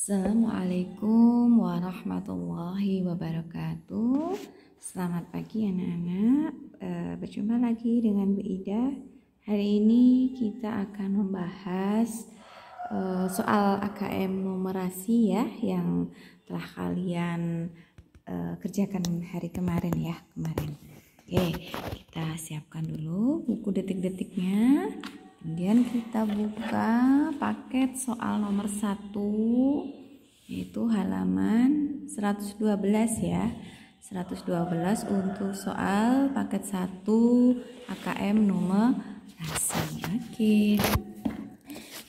Assalamualaikum warahmatullahi wabarakatuh. Selamat pagi anak-anak. Berjumpa lagi dengan Bu Ida. Hari ini kita akan membahas soal AKM numerasi ya, yang telah kalian kerjakan hari kemarin ya. Oke, kita siapkan dulu buku detik-detiknya. Kemudian kita buka paket soal nomor 1, yaitu halaman 112 ya. 112 untuk soal paket 1 AKM numerasi. Oke.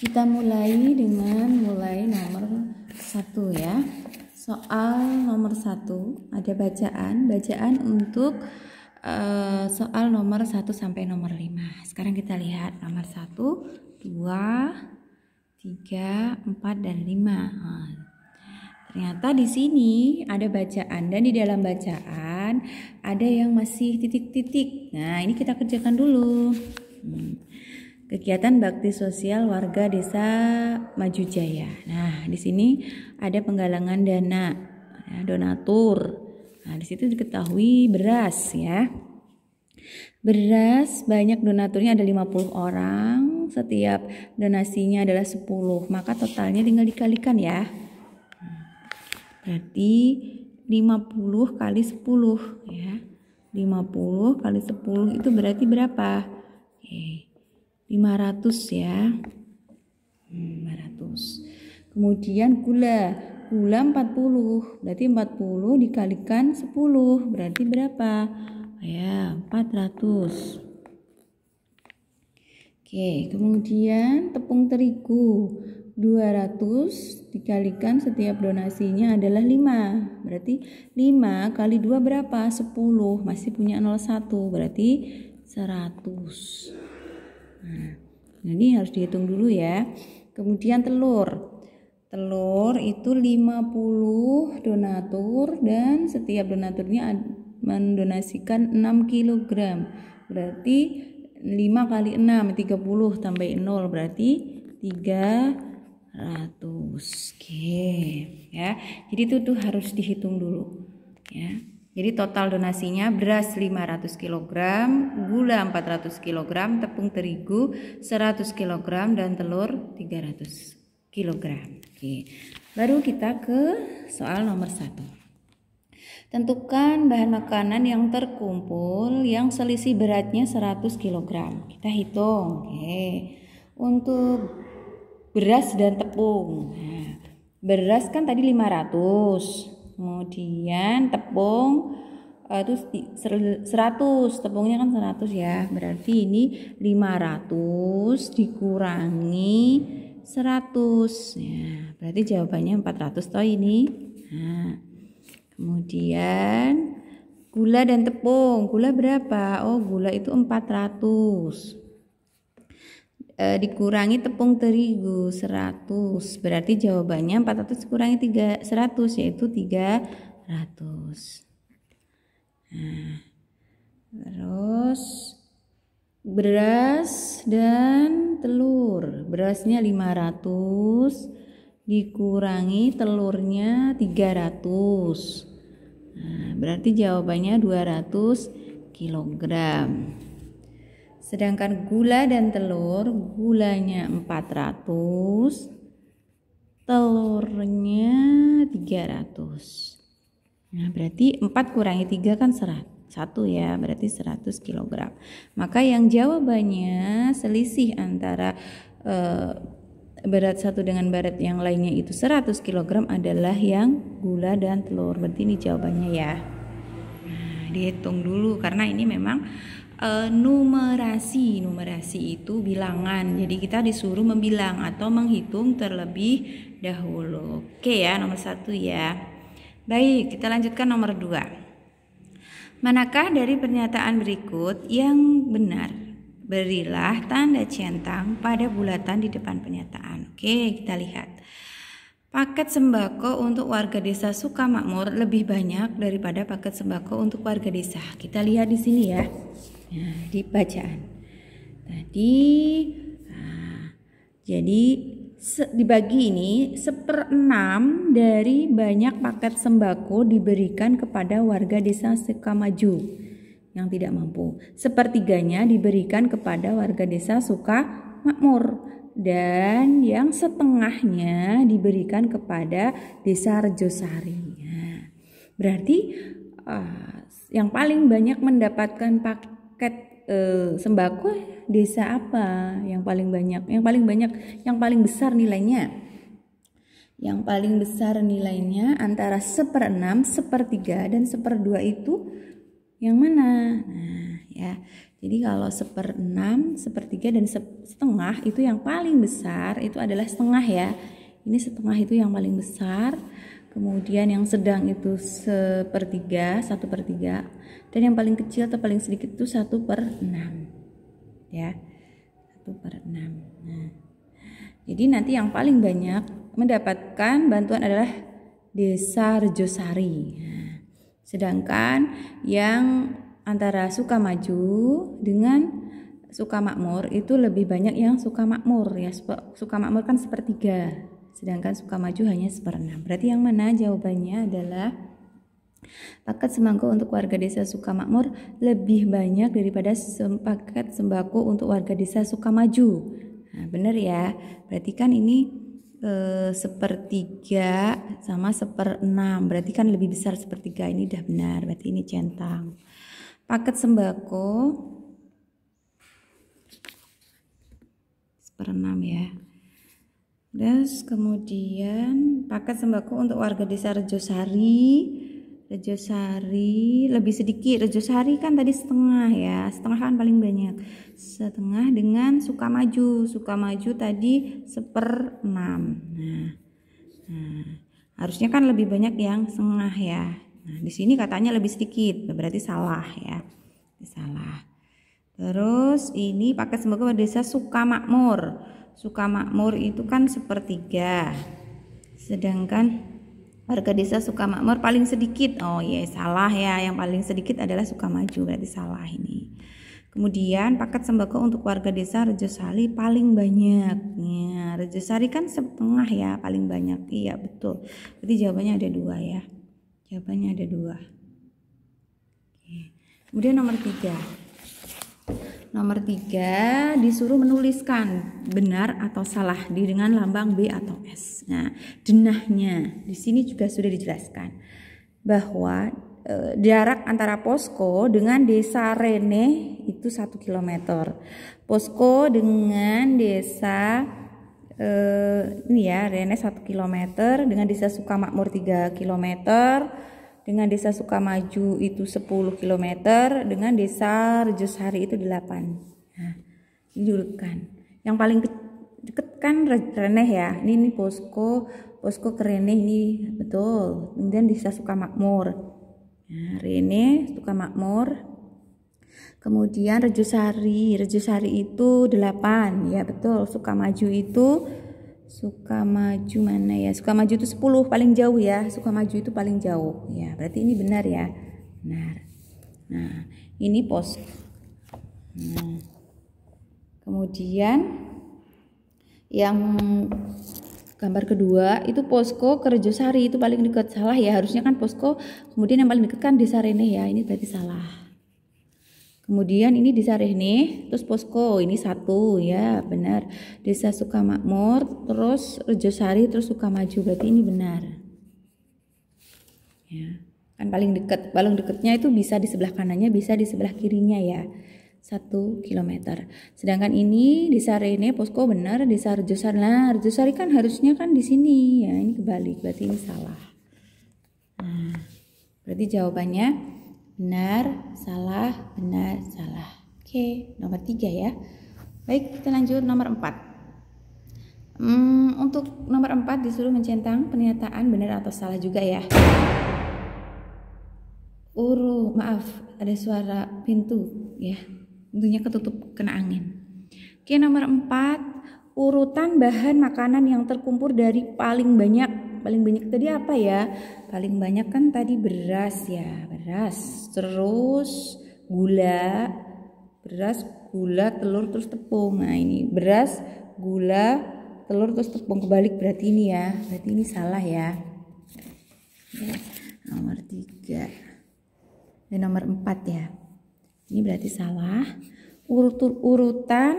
Kita mulai dengan nomor 1 ya. Soal nomor 1 ada bacaan untuk soal nomor 1 sampai nomor 5. Sekarang kita lihat nomor 1, 2, 3, 4 dan 5. Ternyata di sini ada bacaan dan di dalam bacaan ada yang masih titik-titik. Nah, ini kita kerjakan dulu. Kegiatan bakti sosial warga Desa Majujaya. Nah, di sini ada penggalangan dana, donatur. Nah, di situ diketahui beras ya. Beras banyak donaturnya ada 50 orang, setiap donasinya adalah 10, maka totalnya tinggal dikalikan ya. Berarti 50 kali 10 ya. 50 kali 10 itu berarti berapa? 500 ya. 500. Kemudian gula 40, berarti 40 dikalikan 10, berarti berapa? Ya, 400. Oke, kemudian tepung terigu 200 dikalikan setiap donasinya adalah 5, berarti 5 kali 2 berapa? 10, masih punya 01, berarti 100. Nah, ini harus dihitung dulu ya. Kemudian telur itu 50 donatur dan setiap donaturnya mendonasikan 6 kg. Berarti 5 kali 6 30 tambah 0 berarti 300. Oke, ya. Jadi itu harus dihitung dulu ya. Jadi total donasinya beras 500 kg, gula 400 kg, tepung terigu 100 kg dan telur 300 kg. Oke. Baru kita ke soal nomor 1. Tentukan bahan makanan yang terkumpul yang selisih beratnya 100 kg. Kita hitung. Oke. Untuk beras dan tepung. Nah, beras kan tadi 500. Kemudian tepung itu 100, tepungnya kan 100 ya. Berarti ini 500 dikurangi 100 ya, berarti jawabannya 400 toh ini. Nah, kemudian gula dan tepung, gula berapa? Oh, gula itu 400 dikurangi tepung terigu 100, berarti jawabannya 400 dikurangi 100 yaitu 300. Nah, terus beras dan telur. Berasnya 500 dikurangi telurnya 300. Nah, berarti jawabannya 200 kg. Sedangkan gula dan telur, gulanya 400, telurnya 300. Nah, berarti 4 kurangi 3 kan 1 ya, berarti 100 kg. Maka yang jawabannya selisih antara berat satu dengan berat yang lainnya itu 100 kg adalah yang gula dan telur. Berarti ini jawabannya ya. Nah, dihitung dulu karena ini memang numerasi itu bilangan. Jadi kita disuruh membilang atau menghitung terlebih dahulu. Oke ya, nomor 1 ya. Baik, kita lanjutkan nomor 2. Manakah dari pernyataan berikut yang benar? Berilah tanda centang pada bulatan di depan pernyataan. Oke, kita lihat. Paket sembako untuk warga desa Sukamakmur lebih banyak daripada paket sembako untuk warga desa. Kita lihat di sini ya. Nah, di bacaan. Tadi jadi dibagi ini 1/6 dari banyak paket sembako diberikan kepada warga desa Sukamaju yang tidak mampu. 1/3-nya diberikan kepada warga desa Sukamakmur dan yang setengahnya diberikan kepada desa Rejosari. Nah, berarti yang paling banyak mendapatkan paket sembako desa apa yang paling banyak? Yang paling besar nilainya. Yang paling besar nilainya antara 1/6, 1/3 dan 1/2 itu yang mana? Nah, ya. Jadi kalau 1/6, 1/3 dan setengah itu yang paling besar itu adalah setengah ya. Ini setengah itu yang paling besar. Kemudian yang sedang itu 1/3, 1/3. Dan yang paling kecil atau paling sedikit itu 1/6 ya, 1/6. Nah, jadi nanti yang paling banyak mendapatkan bantuan adalah desa Rejosari. Nah, sedangkan yang antara Sukamaju dengan Sukamakmur itu lebih banyak yang Sukamakmur ya. Sukamakmur kan 1/3, sedangkan Sukamaju hanya 1/6. Berarti yang mana jawabannya adalah paket sembako untuk warga desa Sukamakmur lebih banyak daripada paket sembako untuk warga desa Sukamaju. Nah, benar ya. Berarti kan ini 1/3 sama 1/6. Berarti kan lebih besar 1/3. Ini udah benar. Berarti ini centang. Paket sembako 1/6 ya. Terus kemudian paket sembako untuk warga desa Rejosari lebih sedikit. Rejosari kan tadi setengah ya, setengah kan paling banyak. Setengah dengan Sukamaju tadi 1/6. Nah, harusnya kan lebih banyak yang setengah ya. Nah, di sini katanya lebih sedikit, berarti salah ya. Salah. Terus ini paket sembako desa Sukamakmur. Sukamakmur itu kan 1/3. Sedangkan warga desa Sukamakmur paling sedikit. Oh iya, salah ya. Yang paling sedikit adalah Sukamaju, berarti salah ini. Kemudian paket sembako untuk warga desa Rejosari paling banyak. Ya, Rejosari kan setengah ya, paling banyak. Iya, betul. Berarti jawabannya ada 2 ya. Jawabannya ada 2. Kemudian nomor 3. Nomor 3 disuruh menuliskan benar atau salah dengan lambang B atau S. Nah, denahnya di sini juga sudah dijelaskan bahwa jarak antara posko dengan desa Rene itu 1 km. Posko dengan desa ini ya, Rene 1 km, dengan desa Sukamakmur 3 km, dengan desa Sukamaju itu 10 km, dengan desa Rejosari itu 8. Nah, ini diurutkan. Yang paling dekat kan Rene ya. Ini posko ke Rene ini betul. Kemudian desa Sukamakmur. Nah, Rene, Sukamakmur. Kemudian Rejosari itu 8. Ya betul. Sukamaju mana ya? Sukamaju itu 10 paling jauh ya. Sukamaju itu paling jauh. Ya, berarti ini benar ya. Benar. Nah, ini pos. Nah, kemudian yang gambar kedua itu posko ke Rejosari itu paling dekat. Salah ya, harusnya kan posko. Kemudian yang paling dekat kan desa Rene ya. Ini berarti salah. Kemudian ini desa Rene, terus posko ini 1 ya, benar. Desa Sukamakmur, terus Rejosari, terus Sukamaju, berarti ini benar. Ya, kan paling dekat. Paling dekatnya itu bisa di sebelah kanannya, bisa di sebelah kirinya ya. 1 km. Sedangkan ini desa Rene, posko benar, desa Rejosari. Nah, Rejosari kan harusnya kan di sini ya, ini kebalik, berarti ini salah. Nah, berarti jawabannya benar, salah, benar, salah. Oke, nomor 3 ya. Baik, kita lanjut nomor 4. Untuk nomor 4 disuruh mencentang pernyataan benar atau salah juga ya. Maaf, ada suara pintu ya. Pintunya ketutup kena angin. Oke, nomor 4, urutan bahan makanan yang terkumpul dari paling banyak. Paling banyak tadi apa ya? Paling banyak kan tadi beras ya, beras. Terus gula, telur, terus tepung. Nah, ini beras, gula, telur terus tepung kebalik, berarti ini ya. Berarti ini salah ya. Nomor 3 dan nomor 4 ya. Ini berarti salah. Urutan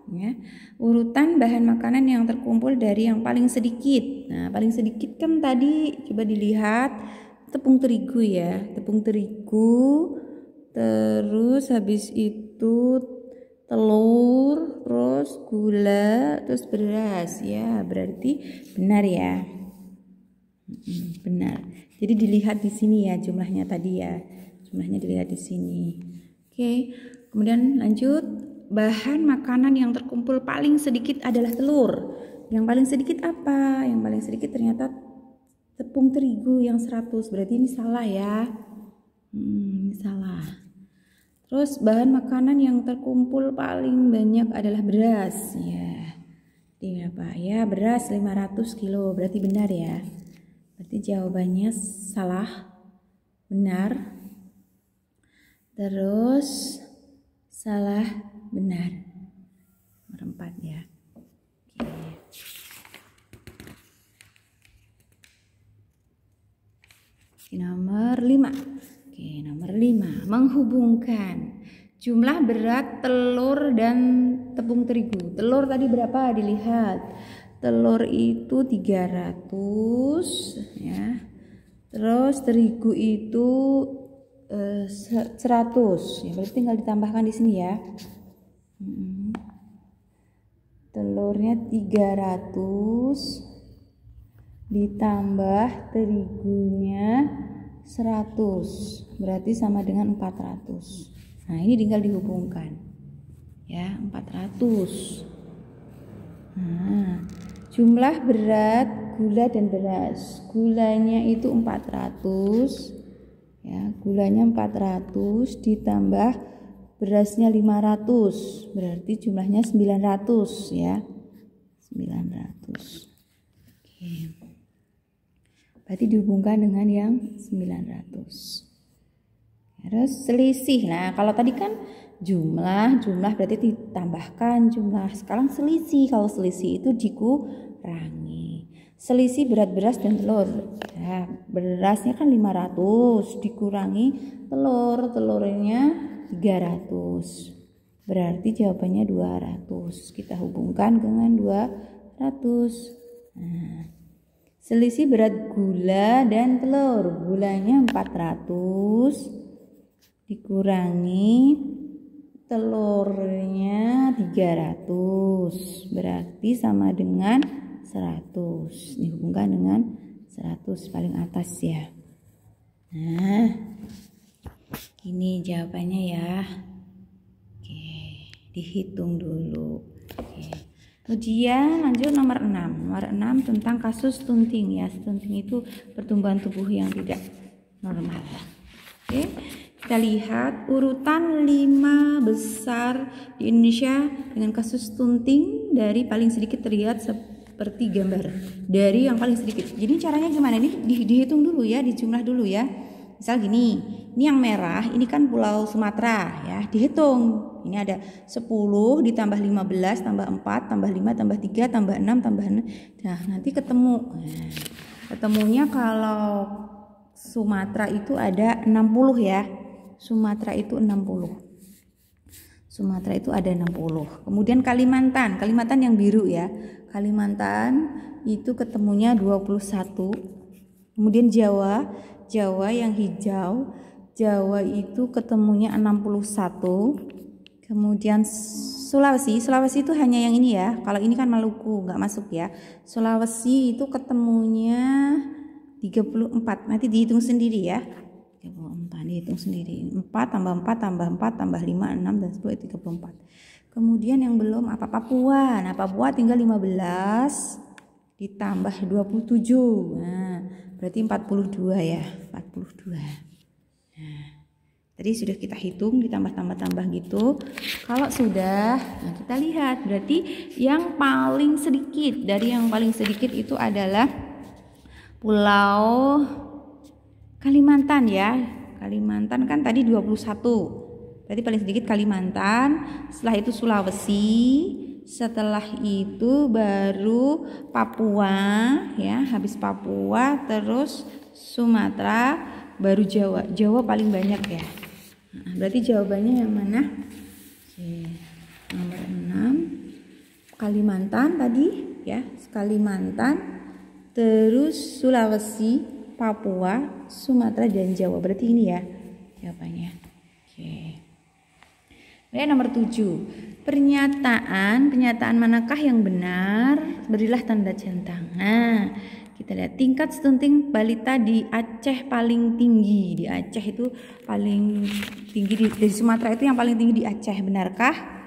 ya. Urutan bahan makanan yang terkumpul dari yang paling sedikit. Nah, paling sedikit kan tadi coba dilihat tepung terigu ya. Tepung terigu, terus habis itu telur, terus gula, terus beras ya. Berarti benar ya. Benar. Jadi dilihat di sini ya jumlahnya tadi ya. Jumlahnya dilihat di sini. Oke. Kemudian lanjut. Bahan makanan yang terkumpul paling sedikit adalah telur. Yang paling sedikit apa? Yang paling sedikit ternyata tepung terigu yang 100. Berarti ini salah ya. Ini salah. Terus bahan makanan yang terkumpul paling banyak adalah beras ya. Ini apa? Ya, beras 500 kilo. Berarti benar ya. Berarti jawabannya salah. Benar. Terus salah, benar. Nomor 4 ya. Oke. Nomor 5. Oke, nomor 5, menghubungkan jumlah berat telur dan tepung terigu. Telur tadi berapa? Dilihat. Telur itu 300 ya. Terus terigu itu 100. Ya, berarti tinggal ditambahkan di sini ya. Telurnya 300 ditambah terigunya 100, berarti sama dengan 400. Nah, ini tinggal dihubungkan ya, 400. Nah, jumlah berat gula dan beras. Gulanya itu 400 ya, gulanya 400 ditambah berasnya 500, berarti jumlahnya 900 ya. 900. Oke. Berarti dihubungkan dengan yang 900. Terus selisih. Nah, kalau tadi kan jumlah berarti ditambahkan jumlah. Sekarang selisih. Kalau selisih itu dikurangi. Selisih berat beras dan telur. Nah, berasnya kan 500 dikurangi telurnya 300. Berarti jawabannya 200. Kita hubungkan dengan 200. Nah, selisih berat gula dan telur. Gulanya 400 dikurangi telurnya 300. Berarti sama dengan 100. Dihubungkan dengan 100 paling atas ya. Nah, ini jawabannya ya. Oke, dihitung dulu. Oke. Kemudian lanjut nomor 6. Nomor 6 tentang kasus stunting ya. Stunting itu pertumbuhan tubuh yang tidak normal. Oke. Kita lihat urutan 5 besar di Indonesia dengan kasus stunting dari paling sedikit terlihat seperti gambar. Dari yang paling sedikit. Jadi caranya gimana? Ini dihitung dulu ya, dijumlah dulu ya. Misal gini, ini yang merah, ini kan Pulau Sumatera ya, dihitung. Ini ada 10 ditambah 15 tambah 4 tambah 5 tambah 3 tambah 6 tambah 6. Nah, nanti ketemu. Nah, ketemunya kalau Sumatera itu ada 60 ya. Sumatera itu 60. Sumatera itu ada 60. Kemudian Kalimantan yang biru ya. Kalimantan itu ketemunya 21. Kemudian Jawa yang hijau. Jawa itu ketemunya 61. Kemudian Sulawesi itu hanya yang ini ya. Kalau ini kan Maluku nggak masuk ya. Sulawesi itu ketemunya 34. Nanti dihitung sendiri ya. 34 dihitung sendiri. 4 tambah 4 tambah 4 tambah 5 6 dan 10 34. Kemudian yang belum apa Papua. Nah, Papua tinggal 15 ditambah 27. Nah, berarti 42 ya. 42. Nah, tadi sudah kita hitung ditambah-tambah gitu. Kalau sudah, nah kita lihat berarti yang paling sedikit, dari yang paling sedikit itu adalah Pulau Kalimantan ya. Kalimantan kan tadi 21. Berarti paling sedikit Kalimantan, setelah itu setelah itu baru Papua ya, habis Papua terus Sumatera, baru Jawa. Jawa paling banyak ya. Nah, berarti jawabannya yang mana? Oke, nomor 6 Kalimantan tadi ya, Kalimantan, terus Sulawesi, Papua, Sumatera dan Jawa. Berarti ini ya jawabannya. Oke. Kemudian nomor 7. Pernyataan manakah yang benar? Berilah tanda centang. Nah, kita lihat tingkat stunting balita di Aceh paling tinggi. Di Aceh itu paling tinggi, dari Sumatera itu yang paling tinggi di Aceh, benarkah?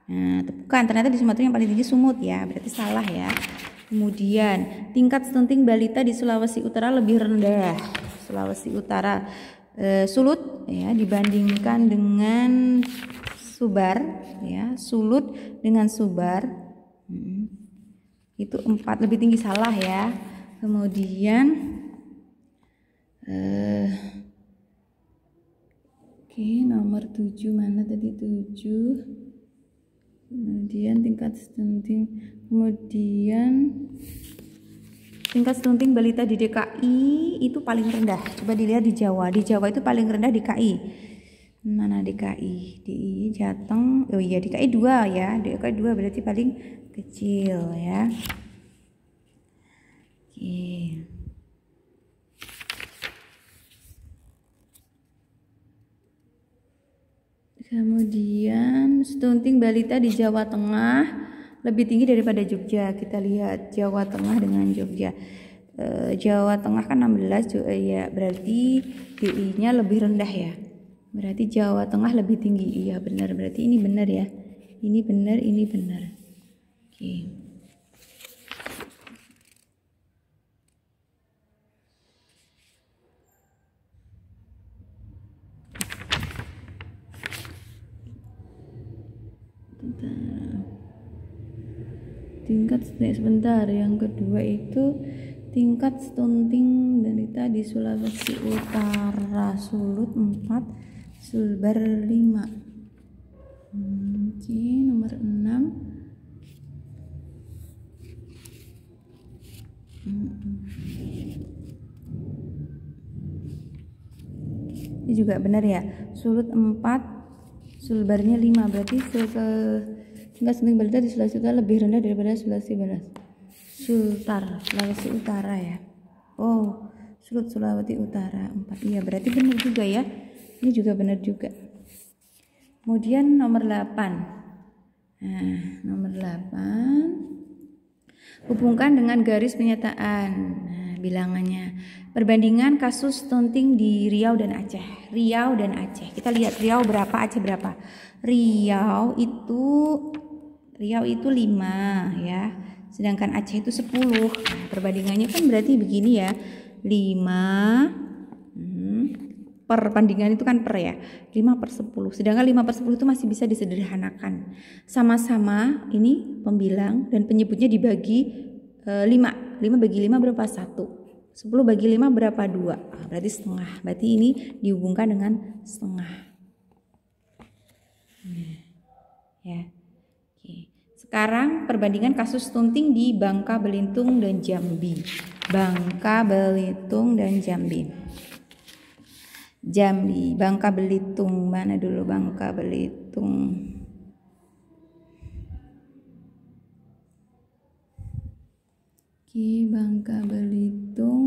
Nah, bukan, ternyata di Sumatera yang paling tinggi Sumut ya, berarti salah ya. Kemudian tingkat stunting balita di Sulawesi Utara lebih rendah. Sulawesi Utara Sulut ya dibandingkan dengan Subar ya, Sulut dengan Subar itu 4 lebih tinggi, salah ya. Kemudian oke, nomor 7 mana tadi? 7. Kemudian tingkat stunting, kemudian tingkat stunting balita di DKI itu paling rendah. Coba dilihat di Jawa. Di Jawa itu paling rendah DKI. Mana DKI? Di Jateng. Oh iya, DKI 2 ya. DKI 2 berarti paling kecil ya. Oke. Kemudian stunting balita di Jawa Tengah lebih tinggi daripada Jogja. Kita lihat Jawa Tengah dengan Jogja. Jawa Tengah kan 16 ya, berarti GI-nya lebih rendah ya. Berarti Jawa Tengah lebih tinggi. Iya benar, berarti ini benar ya. Ini benar, ini benar. Oke. Tingkat sebentar, yang kedua itu tingkat stunting balita di Sulawesi Utara, Sulut 4, Sulbar 5. Oke, nomor 6. Ini juga benar ya, Sulut 4, Sulbarnya 5, berarti tingkat stunting balita di Sulawesi Utara lebih rendah daripada Sulawesi Barat. Sulawesi Utara ya. Oh, Sulut Sulawesi Utara 4. Iya, berarti benar juga ya. Ini juga benar juga. Kemudian nomor 8. Nah, nomor 8. Hubungkan dengan garis pernyataan. Nah, bilangannya. Perbandingan kasus stunting di Riau dan Aceh. Riau dan Aceh. Kita lihat Riau berapa, Aceh berapa. Riau itu 5 ya. Sedangkan Aceh itu 10. Nah, perbandingannya kan berarti begini ya. 5 perbandingan itu kan per ya. 5/10. Sedangkan 5/10 itu masih bisa disederhanakan. Sama-sama ini pembilang dan penyebutnya dibagi 5. 5 bagi 5 berapa? 1. 10 bagi 5 berapa? 2. Nah, berarti setengah. Berarti ini dihubungkan dengan setengah. Ya. Oke. Sekarang perbandingan kasus stunting di Bangka Belitung dan Jambi. Bangka Belitung dan Jambi. Jambi, Bangka Belitung, mana dulu Bangka Belitung? Oke, Bangka Belitung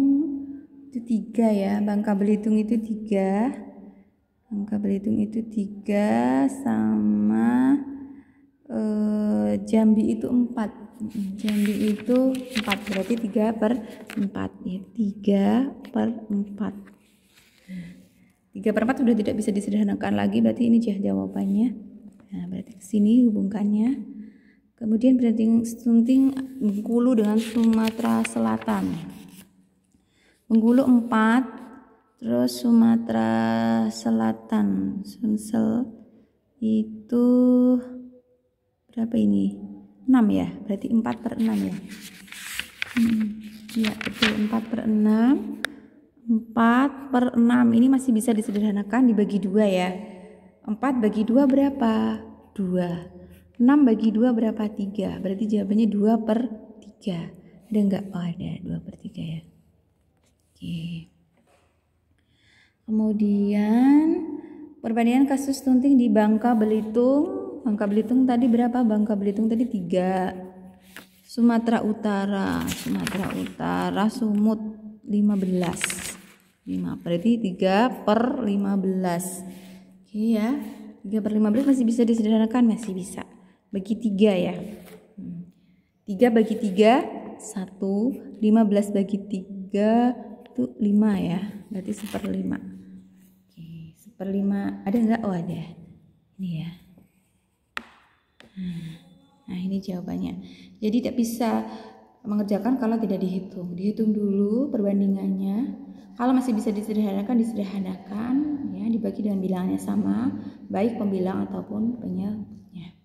itu 3 ya. Bangka Belitung itu 3. Bangka Belitung itu 3 sama Jambi itu 4. Jambi itu 4, berarti 3/4 ya. 3/4. 3/4 sudah tidak bisa disederhanakan lagi, berarti ini jawabannya. Nah, berarti kesini hubungkannya. Kemudian berarti stunting Bengkulu dengan Sumatera Selatan. Bengkulu 4, terus Sumatera Selatan, Sumsel itu berapa ini? 6 ya, berarti 4/6 ya. Ya betul, 4/6. 4/6 ini masih bisa disederhanakan, dibagi 2 ya. 4 bagi 2 berapa? 2. 6 bagi 2 berapa? 3. Berarti jawabannya 2/3. Ada enggak? Oh, ada 2/3 ya. Oke. Kemudian perbandingan kasus stunting di Bangka Belitung. Bangka Belitung tadi berapa? Bangka Belitung tadi 3. Sumatera Utara Sumut 15. 5. Berarti 3/15. Oke ya. 3/15 masih bisa disederhanakan, masih bisa. Bagi 3 ya. 3 bagi 3 1. 15 bagi 3 itu 5 ya. Berarti 1/5. Oke, 1/5 ada enggak? Oh, ada. Ini ya. Nah, ini jawabannya. Jadi tidak bisa mengerjakan kalau tidak dihitung. Dihitung dulu perbandingannya. Kalau masih bisa disederhanakan ya, dibagi dengan bilangannya sama, baik pembilang ataupun penyebutnya.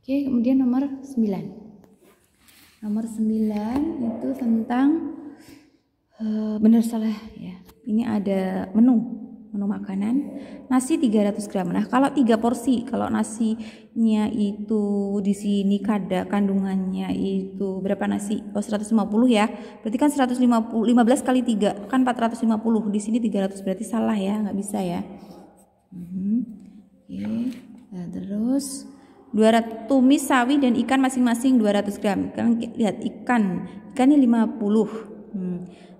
Oke, kemudian nomor 9. Nomor 9 itu tentang benar salah ya. Ini ada menu makanan. Nasi 300 gram. Nah, kalau 3 porsi, kalau nasinya itu di sini kandungannya itu berapa nasi? Oh, 150 ya. Berarti kan 15 kali 3 kan 450. Di sini 300, berarti salah ya, nggak bisa ya. Oke. Nah, terus 200 tumis sawi dan ikan masing-masing 200 gram. Kan lihat ikannya 50.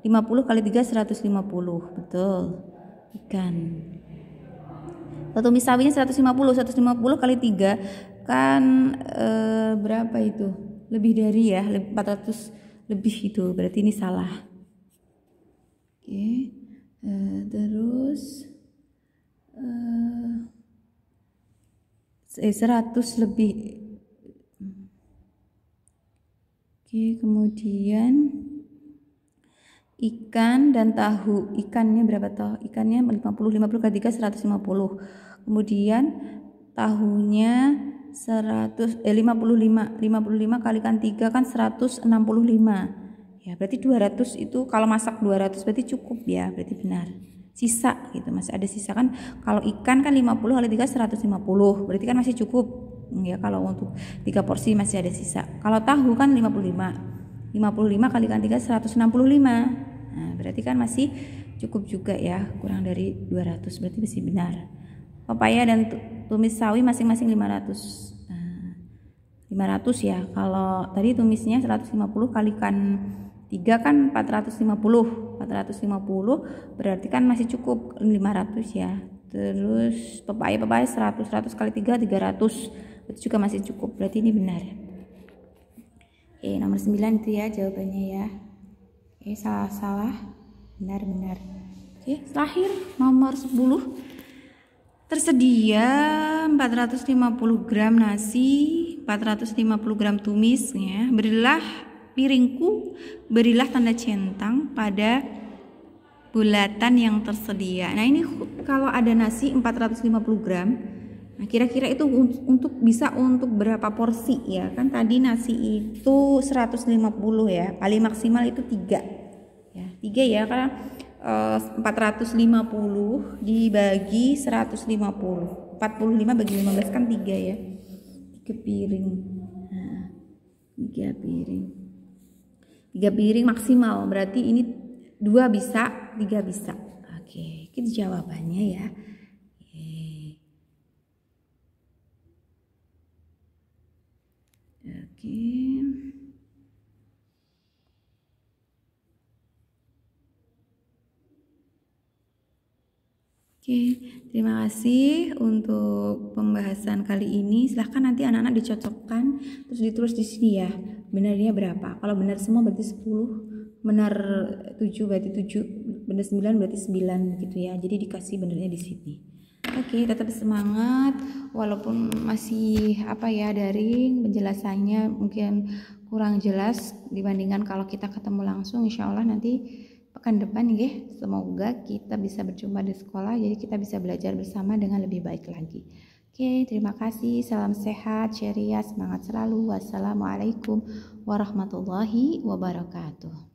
50 kali 3 150. Betul. Ikan. Tumis sawinya 150 kali 3 kan berapa itu? Lebih dari ya, 400 lebih itu. Berarti ini salah. Oke. Terus 100 lebih. Oke, kemudian ikan dan tahu. Ikannya berapa toh? Ikannya 50 kali 3 150. Kemudian tahunya 55 kalikan 3 kan 165. Ya, berarti 200 itu kalau masak 200 berarti cukup ya, berarti benar. Sisa gitu, masih ada sisa kan. Kalau ikan kan 50 kali 3 150. Berarti kan masih cukup. Ya, kalau untuk 3 porsi masih ada sisa. Kalau tahu kan 55 kalikan 3 165. Nah, berarti kan masih cukup juga ya, kurang dari 200, berarti masih benar. Pepaya dan tumis sawi masing-masing 500. Nah, 500 ya. Kalau tadi tumisnya 150 kalikan 3 kan 450. 450 berarti kan masih cukup 500 ya. Terus pepaya 100 kali 3 300. Itu juga masih cukup. Berarti ini benar. Oke, nomor 9 itu ya jawabannya ya. Oke, salah. Benar. Oke, terakhir nomor 10. Tersedia 450 gram nasi, 450 gram tumis ya. Berilah piringku, berilah tanda centang pada bulatan yang tersedia. Nah, ini kalau ada nasi 450 gram. Nah, kira-kira itu bisa untuk berapa porsi ya? Kan tadi nasi itu 150 ya. Paling maksimal itu 3. Ya, 3 ya, karena 450 dibagi 150. 45 bagi 15 kan 3 ya. 3 piring. Nah, 3 piring. 3 piring maksimal. Berarti ini 2 bisa, 3 bisa. Oke, itu jawabannya ya. Oke, terima kasih untuk pembahasan kali ini. Silahkan nanti anak-anak dicocokkan, terus ditulis di sini ya, benarnya berapa. Kalau benar semua berarti 10, benar 7 berarti 7, benar 9 berarti 9 gitu ya. Jadi dikasih benarnya di sini. Oke, tetap semangat walaupun masih daring, penjelasannya mungkin kurang jelas dibandingkan kalau kita ketemu langsung. Insya Allah nanti pekan depan ya, semoga kita bisa berjumpa di sekolah, jadi kita bisa belajar bersama dengan lebih baik lagi. Oke, terima kasih, salam sehat, ceria, semangat selalu. Wassalamualaikum warahmatullahi wabarakatuh.